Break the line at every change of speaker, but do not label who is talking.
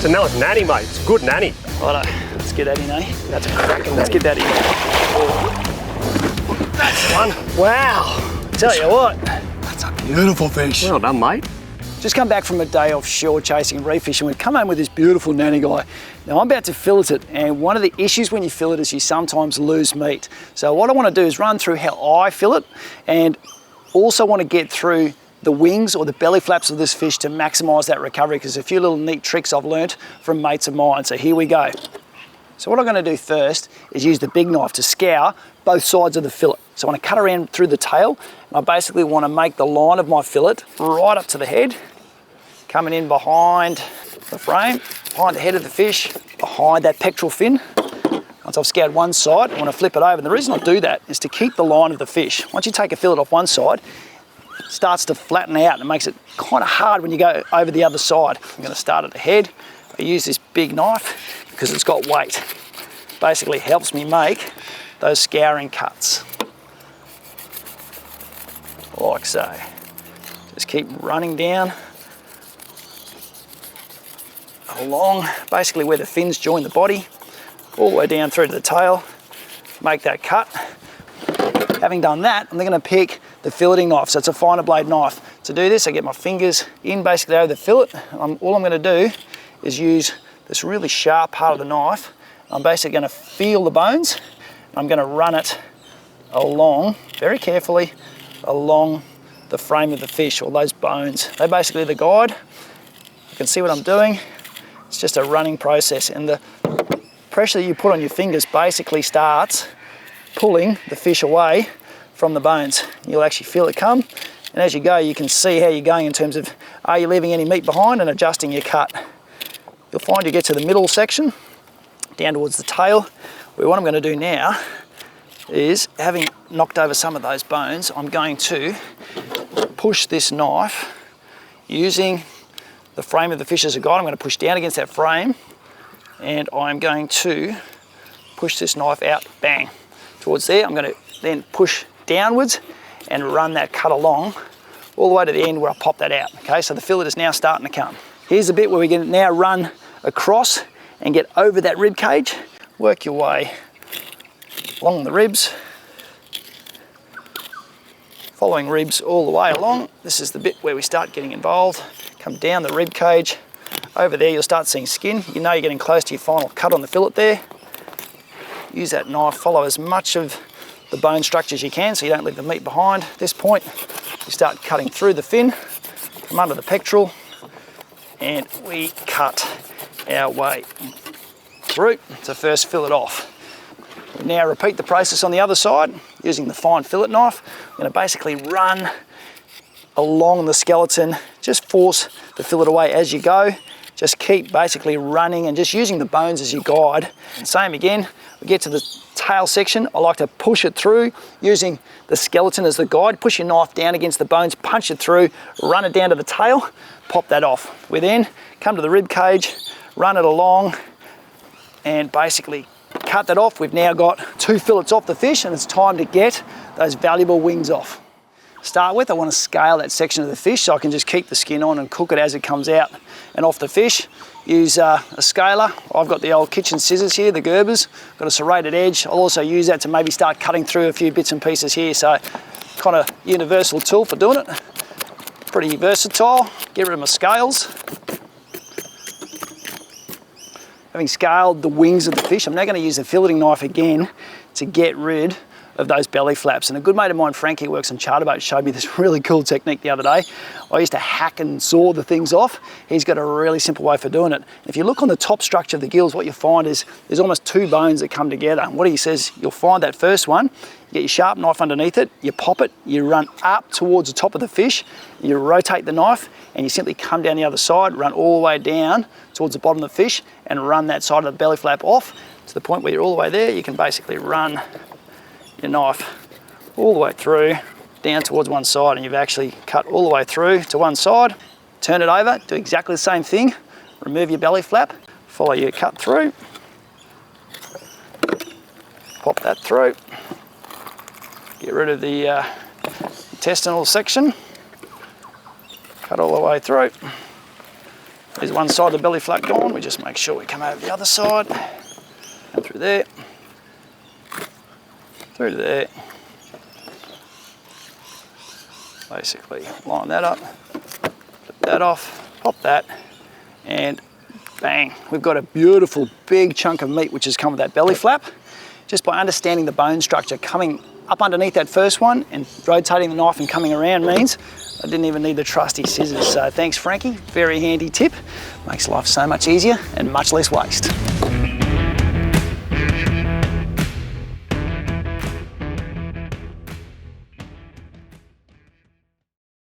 It's a nice nanny, mate. It's a good nanny.
Righto, let's get that in, eh?
That's a cracking
Let's
nanny.
get that in.
That's the one.
Wow, tell you what.
That's a beautiful fish.
Well done, mate.
Just come back from a day offshore chasing reef fishing. We've come home with this beautiful nanny guy. Now I'm about to fillet it, and one of the issues when you fillet is you sometimes lose meat. So what I want to do is run through how I fillet, and also want to get through the wings or the belly flaps of this fish to maximise that recovery, because a few little neat tricks I've learnt from mates of mine. So here we go. So what I'm going to do first is use the big knife to scour both sides of the fillet. So I want to cut around through the tail, and I basically want to make the line of my fillet right up to the head, coming in behind the frame, behind the head of the fish, behind that pectoral fin. Once I've scoured one side, I want to flip it over. And the reason I do that is to keep the line of the fish. Once you take a fillet off one side, it starts to flatten out, and it makes it kind of hard when you go over the other side. I'm going to start at the head. I use this big knife because it's got weight. Basically helps me make those scouring cuts. Like so. Just keep running down along, basically where the fins join the body, all the way down through to the tail, make that cut. Having done that, I'm then going to pick the filleting knife, so it's a finer blade knife. To do this, I get my fingers in basically over the fillet. All I'm going to do is use this really sharp part of the knife. I'm basically going to feel the bones. I'm going to run it along, very carefully, along the frame of the fish, or those bones. They're basically the guide. You can see what I'm doing. It's just a running process, and the pressure that you put on your fingers basically starts pulling the fish away from the bones. You'll actually feel it come, and as you go you can see how you're going in terms of are you leaving any meat behind, and adjusting your cut. You'll find you get to the middle section, down towards the tail, where what I'm going to do now is, having knocked over some of those bones, I'm going to push this knife using the frame of the fish as a guide. I'm going to push down against that frame, and I'm going to push this knife out, bang, towards there. I'm going to then push downwards and run that cut along all the way to the end where I pop that out. Okay, so the fillet is now starting to come. Here's the bit where we can now run across and get over that rib cage. Work your way along the ribs, following ribs all the way along. This is the bit where we start getting involved. Come down the rib cage. Over there you'll start seeing skin. You know you're getting close to your final cut on the fillet there. Use that knife, follow as much of the bone structure as you can so you don't leave the meat behind. At this point, you start cutting through the fin, from under the pectoral, and we cut our way through to first fillet off. We now repeat the process on the other side using the fine fillet knife. I'm going to basically run along the skeleton, just force the fillet away as you go. Just keep basically running and just using the bones as your guide. And same again, we get to the tail section. I like to push it through using the skeleton as the guide. Push your knife down against the bones, punch it through, run it down to the tail, pop that off. We then come to the rib cage, run it along, and basically cut that off. We've now got 2 fillets off the fish, and it's time to get those valuable wings off. Start with, I want to scale that section of the fish so I can just keep the skin on and cook it as it comes out and off the fish. Use a scaler. I've got the old kitchen scissors here, the Gerbers. Got a serrated edge. I'll also use that to maybe start cutting through a few bits and pieces here. So kind of universal tool for doing it. Pretty versatile. Get rid of my scales. Having scaled the wings of the fish, I'm now going to use the filleting knife again to get rid of those belly flaps. And a good mate of mine, Frankie, who works on charter boats, showed me this really cool technique the other day. I used to hack and saw the things off. He's got a really simple way for doing it. If you look on the top structure of the gills, what you find is there's almost 2 bones that come together. And what he says, you'll find that first one, you get your sharp knife underneath it, you pop it, you run up towards the top of the fish, you rotate the knife, and you simply come down the other side, run all the way down towards the bottom of the fish, and run that side of the belly flap off to the point where you're all the way there. You can basically run your knife all the way through, down towards one side, and you've actually cut all the way through to one side. Turn it over, do exactly the same thing. Remove your belly flap, follow your cut through, pop that through, get rid of the intestinal section, cut all the way through, There's one side of the belly flap gone. We just make sure we come over the other side and through there, through to there. Basically line that up, put that off, pop that, and bang, we've got a beautiful big chunk of meat which has come with that belly flap. Just by understanding the bone structure coming up underneath that first one and rotating the knife and coming around means I didn't even need the trusty scissors. So thanks Frankie, very handy tip. Makes life so much easier and much less waste.